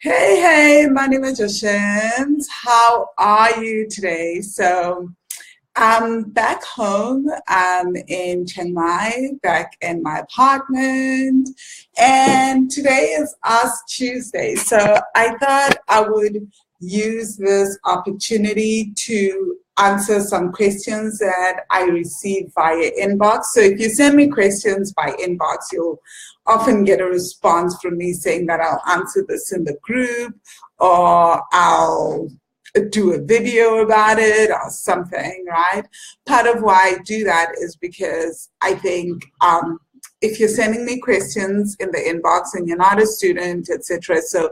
Hey, my name is Joshens. How are you today? So I'm back home. I'm in Chiang Mai, back in my apartment, and today is Ask Tuesday. So I thought I would use this opportunity to answer some questions that I receive via inbox. So if you send me questions by inbox, you'll often get a response from me saying that I'll answer this in the group or I'll do a video about it or something, right? Part of why I do that is because I think if you're sending me questions in the inbox and you're not a student, etc. So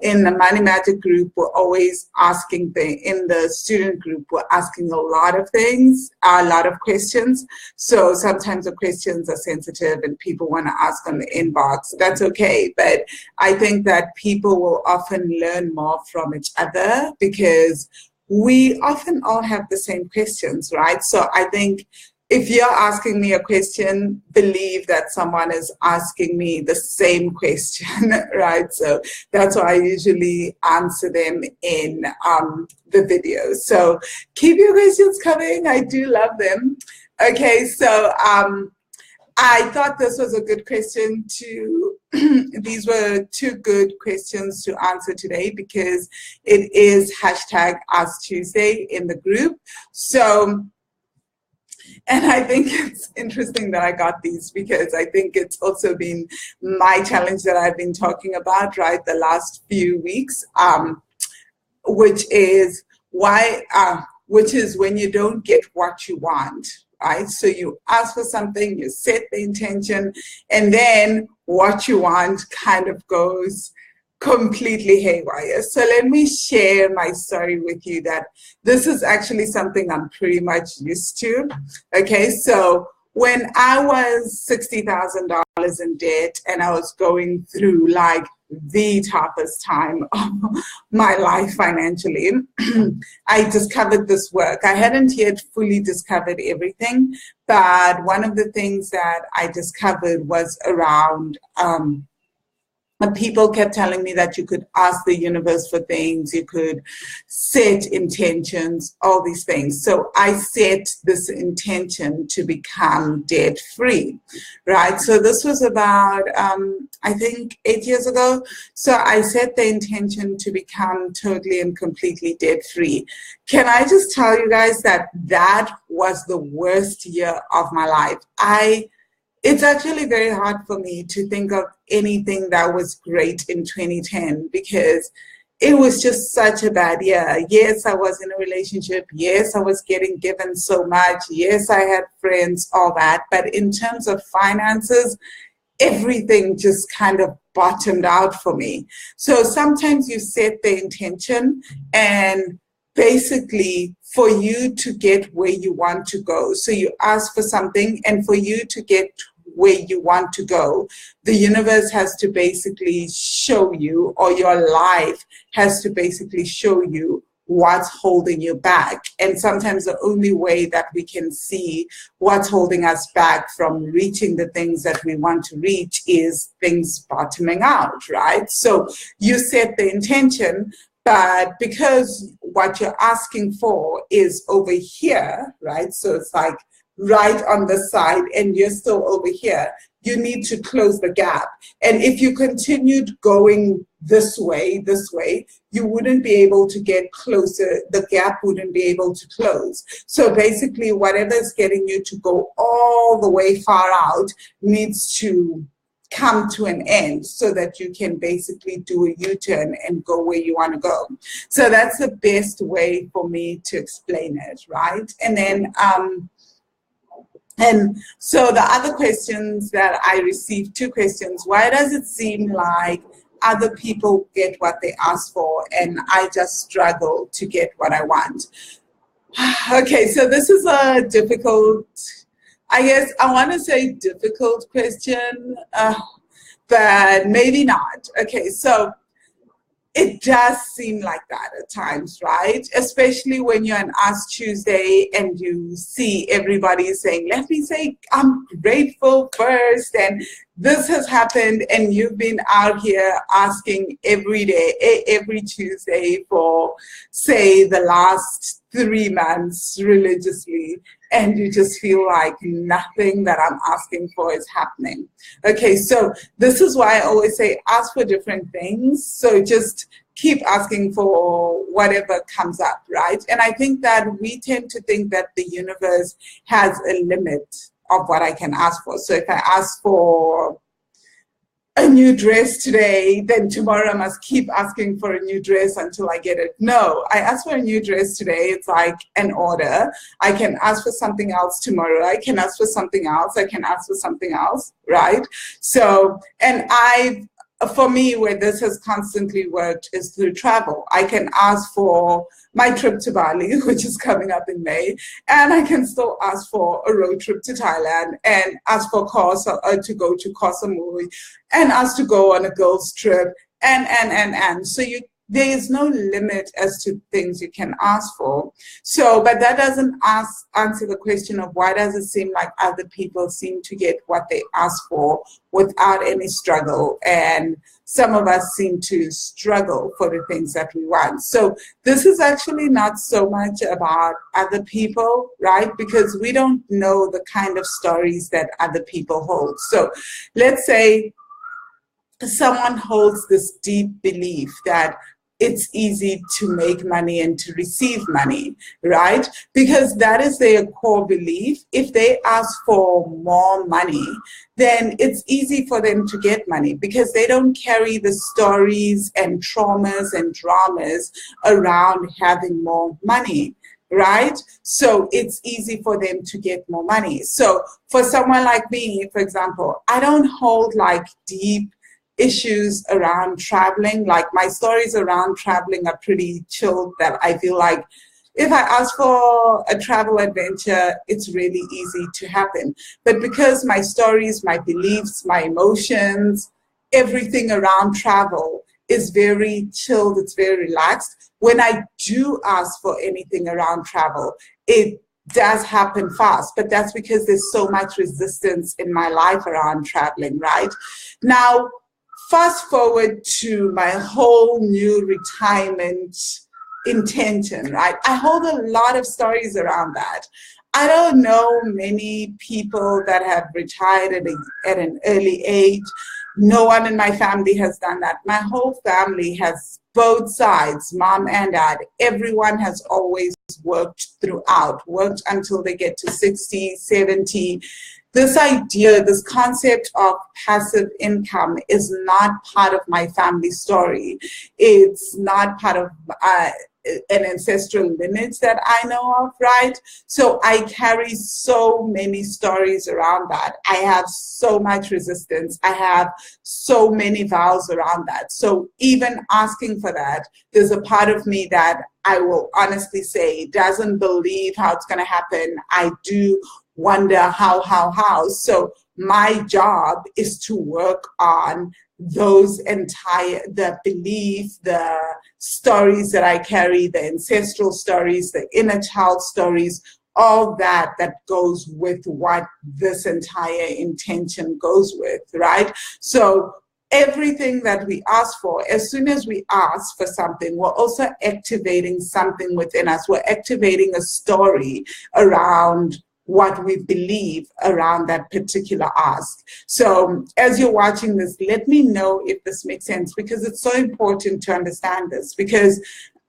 in the Money Magic group, we're always asking in the student group, we're asking a lot of things, a lot of questions. So sometimes the questions are sensitive and people want to ask on the inbox. That's okay. But I think that people will often learn more from each other because we often all have the same questions, right? So I think if you're asking me a question, believe that someone is asking me the same question, right? So that's why I usually answer them in the video. So keep your questions coming. I do love them. Okay, so I thought this was a good question to, these were two good questions to answer today because it is hashtag Ask Tuesday in the group. So, and I think it's interesting that I got these because I think it's also been my challenge that I've been talking about, right, the last few weeks, which is when you don't get what you want, right? So you ask for something, you set the intention, and then what you want kind of goes completely haywire. So let me share my story with you that this is actually something I'm pretty much used to. Okay, so when I was $60,000 in debt and I was going through like the toughest time of my life financially, I discovered this work. I hadn't yet fully discovered everything, but one of the things that I discovered was around and people kept telling me that you could ask the universe for things, you could set intentions, all these things. So I set this intention to become debt free, right? So this was about, I think, 8 years ago. So I set the intention to become totally and completely debt free. Can I just tell you guys that that was the worst year of my life? It's actually very hard for me to think of anything that was great in 2010 because it was just such a bad year. Yes, I was in a relationship. Yes, I was getting given so much. Yes, I had friends, all that. But in terms of finances, everything just kind of bottomed out for me. So sometimes you set the intention and basically for you to get where you want to go. So you ask for something, and for you to get where you want to go, the universe has to basically show you, or your life has to basically show you what's holding you back. And sometimes the only way that we can see what's holding us back from reaching the things that we want to reach is things bottoming out, right? So you set the intention, but because what you're asking for is over here, right? So it's like right on the side and you're still over here, you need to close the gap. And if you continued going this way, you wouldn't be able to get closer. The gap wouldn't be able to close. So basically, whatever is getting you to go all the way far out needs to come to an end so that you can basically do a U-turn and go where you want to go. So that's the best way for me to explain it, right? And then and so the other questions that I received, two questions. Why does it seem like other people get what they ask for and I just struggle to get what I want? Okay, so this is a difficult, I guess I want to say difficult question, but maybe not. Okay, so it does seem like that at times, right? Especially when you're on Ask Tuesday and you see everybody saying, let me say I'm grateful first, and this has happened and you've been out here asking every day, every Tuesday for, say, the last 3 months religiously, and you just feel like nothing that I'm asking for is happening. Okay, so this is why I always say ask for different things. So just keep asking for whatever comes up, right? And I think that we tend to think that the universe has a limit of what I can ask for. So if I ask for a new dress today, then tomorrow I must keep asking for a new dress until I get it. No, I ask for a new dress today. It's like an order. I can ask for something else tomorrow. I can ask for something else. I can ask for something else, right? So, and for me, where this has constantly worked is through travel. I can ask for my trip to Bali, which is coming up in May, and I can still ask for a road trip to Thailand, and ask for to go to Koh Samui, and ask to go on a girls' trip, and. So there is no limit as to things you can ask for. So, but that doesn't answer the question of why does it seem like other people seem to get what they ask for without any struggle, and some of us seem to struggle for the things that we want. So this is actually not so much about other people, right? Because we don't know the kind of stories that other people hold. So let's say someone holds this deep belief that it's easy to make money and to receive money, right? Because that is their core belief. If they ask for more money, then it's easy for them to get money because they don't carry the stories and traumas and dramas around having more money, right? So it's easy for them to get more money. So for someone like me, for example, I don't hold like deep issues around traveling. Like my stories around traveling are pretty chilled, that I feel like if I ask for a travel adventure, it's really easy to happen. But because my stories, my beliefs, my emotions, everything around travel is very chilled, it's very relaxed, when I do ask for anything around travel, it does happen fast. But that's because there's so much resistance in my life around traveling, right? Now, fast forward to my whole new retirement intention, right? I hold a lot of stories around that. I don't know many people that have retired at an early age. No one in my family has done that. My whole family has, both sides, mom and dad, everyone has always worked throughout, worked until they get to 60, 70. This idea, this concept of passive income is not part of my family story. It's not part of an ancestral lineage that I know of, right? So I carry so many stories around that. I have so much resistance. I have so many vows around that. So even asking for that, there's a part of me that I will honestly say doesn't believe how it's going to happen. I do wonder how. So my job is to work on the belief, the stories that I carry, the ancestral stories, the inner child stories, all that goes with what this entire intention goes with, right? So everything that we ask for, as soon as we ask for something, we're also activating something within us. We're activating a story around what we believe around that particular ask. So as you're watching this, let me know if this makes sense, because it's so important to understand this, because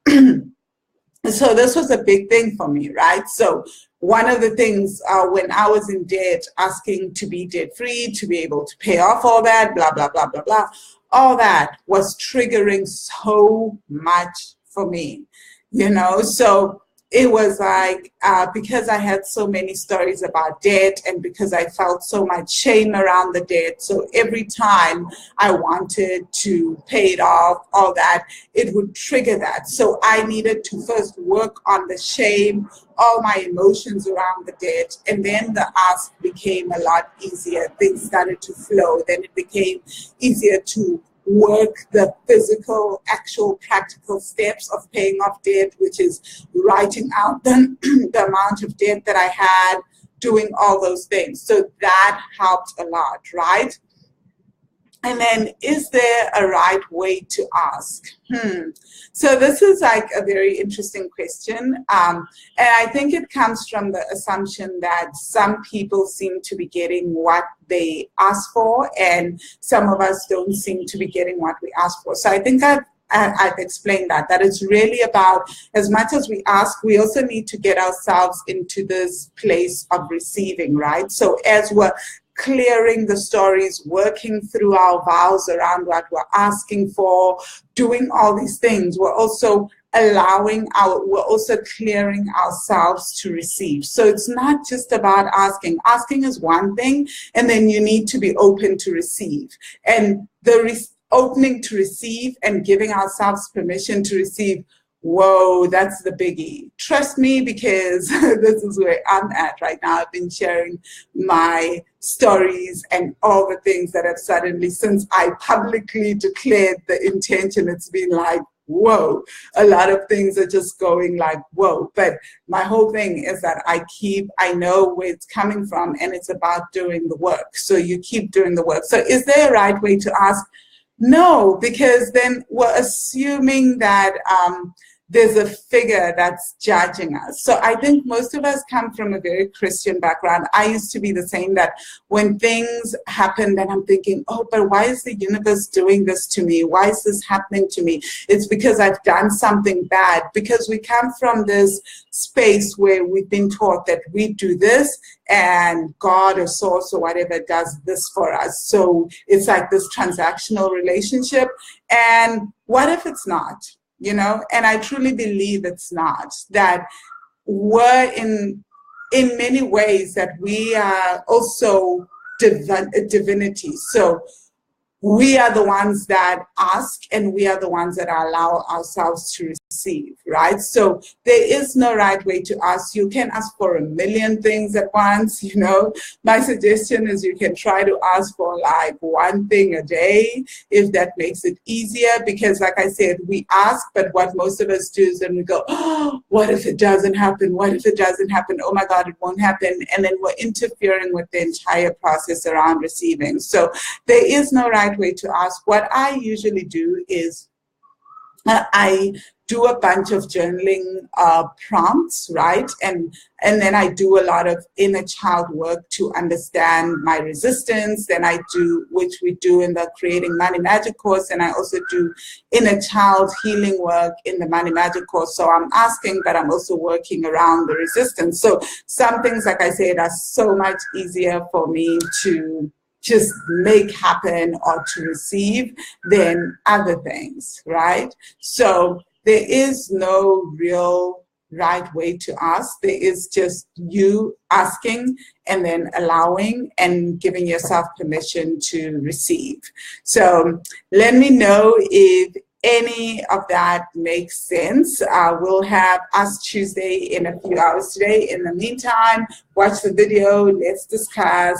so this was a big thing for me, right? So one of the things when I was in debt, asking to be debt free, to be able to pay off all that, blah, blah, blah, blah, blah, all that was triggering so much for me, you know? So it was like, because I had so many stories about debt, and because I felt so much shame around the debt, so every time I wanted to pay it off, all that, it would trigger that. So I needed to first work on the shame, all my emotions around the debt, and then the ask became a lot easier. Things started to flow. Then it became easier to work the physical, actual, practical steps of paying off debt, which is writing out the amount of debt that I had, doing all those things. So that helped a lot, right? And then, is there a right way to ask? So this is like a very interesting question. And I think it comes from the assumption that some people seem to be getting what they ask for, and some of us don't seem to be getting what we ask for. So I think I've explained that it's really about, as much as we ask, we also need to get ourselves into this place of receiving, right? So as we're clearing the stories, working through our vows around what we're asking for, doing all these things, we're also clearing ourselves to receive. So it's not just about asking. Asking is one thing, and then you need to be open to receive. And the opening to receive and giving ourselves permission to receive, whoa, that's the biggie. Trust me, because this is where I'm at right now. I've been sharing my stories and all the things that have suddenly, since I publicly declared the intention, it's been like, whoa, a lot of things are just going like, whoa. But my whole thing is that I know where it's coming from, and it's about doing the work. So you keep doing the work. So is there a right way to ask? No, because then we're assuming that there's a figure that's judging us. So I think most of us come from a very Christian background. I used to be the same, that when things happen, then I'm thinking, oh, but why is the universe doing this to me? Why is this happening to me? It's because I've done something bad. Because we come from this space where we've been taught that we do this and God or source or whatever does this for us. So it's like this transactional relationship. And what if it's not? You know, and I truly believe it's not, that we're in many ways that we are also divinity. So we are the ones that ask, and we are the ones that allow ourselves to receive, right? So there is no right way to ask. You can ask for a million things at once, you know. My suggestion is you can try to ask for like one thing a day, if that makes it easier, because like I said, we ask, but what most of us do is then we go, oh, what if it doesn't happen? What if it doesn't happen? Oh my God, it won't happen. And then we're interfering with the entire process around receiving. So there is no right way to ask. What I usually do is I do a bunch of journaling prompts, right? And then I do a lot of inner child work to understand my resistance. Then I do, which we do in the Creating Money Magic course, and I also do inner child healing work in the Money Magic course. So I'm asking, but I'm also working around the resistance. So some things, like I said, are so much easier for me to just make happen or to receive than other things, right? So there is no real right way to ask. There is just you asking and then allowing and giving yourself permission to receive. So let me know if any of that makes sense. We'll have Ask Tuesday in a few hours today. In the meantime, watch the video, let's discuss,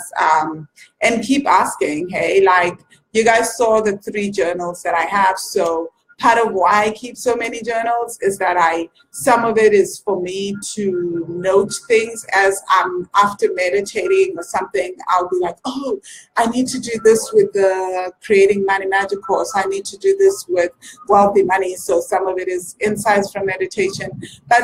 and keep asking, hey, like you guys saw the 3 journals that I have. So part of why I keep so many journals is that some of it is for me to note things as I'm after meditating or something. I'll be like, oh, I need to do this with the Creating Money Magic course. I need to do this with Wealthy Money. So some of it is insights from meditation. But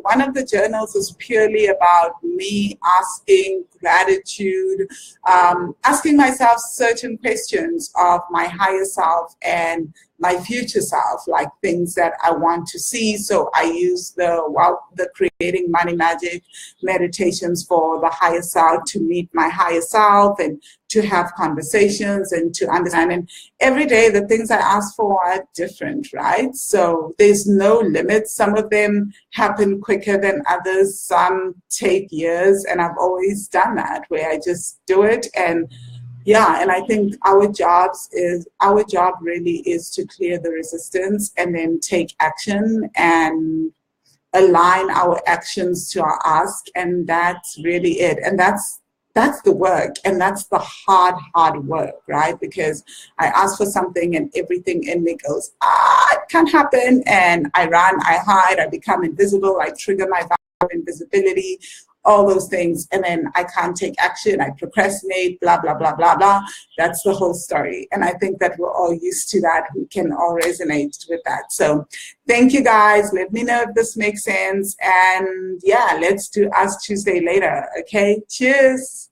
one of the journals is purely about me asking gratitude, asking myself certain questions of my higher self and my future self, like things that I want to see. So I use the Creating Money Magic meditations for the higher self, to meet my higher self and to have conversations and to understand. And every day the things I ask for are different, right? So there's no limit. Some of them happen quicker than others. Some take years, and I've always done that, where I just do it. And yeah, and I think our job really is to clear the resistance and then take action and align our actions to our ask, and that's really it. And that's the work, and that's the hard work, right? Because I ask for something and everything in me goes, it can't happen, and I run, I hide, I become invisible, I trigger my invisibility, all those things, and then I can't take action, I procrastinate, blah, blah, blah, blah, blah. That's the whole story. And I think that we're all used to that. We can all resonate with that. So thank you guys. Let me know if this makes sense. And yeah, let's do Ask Tuesday later. Okay, cheers.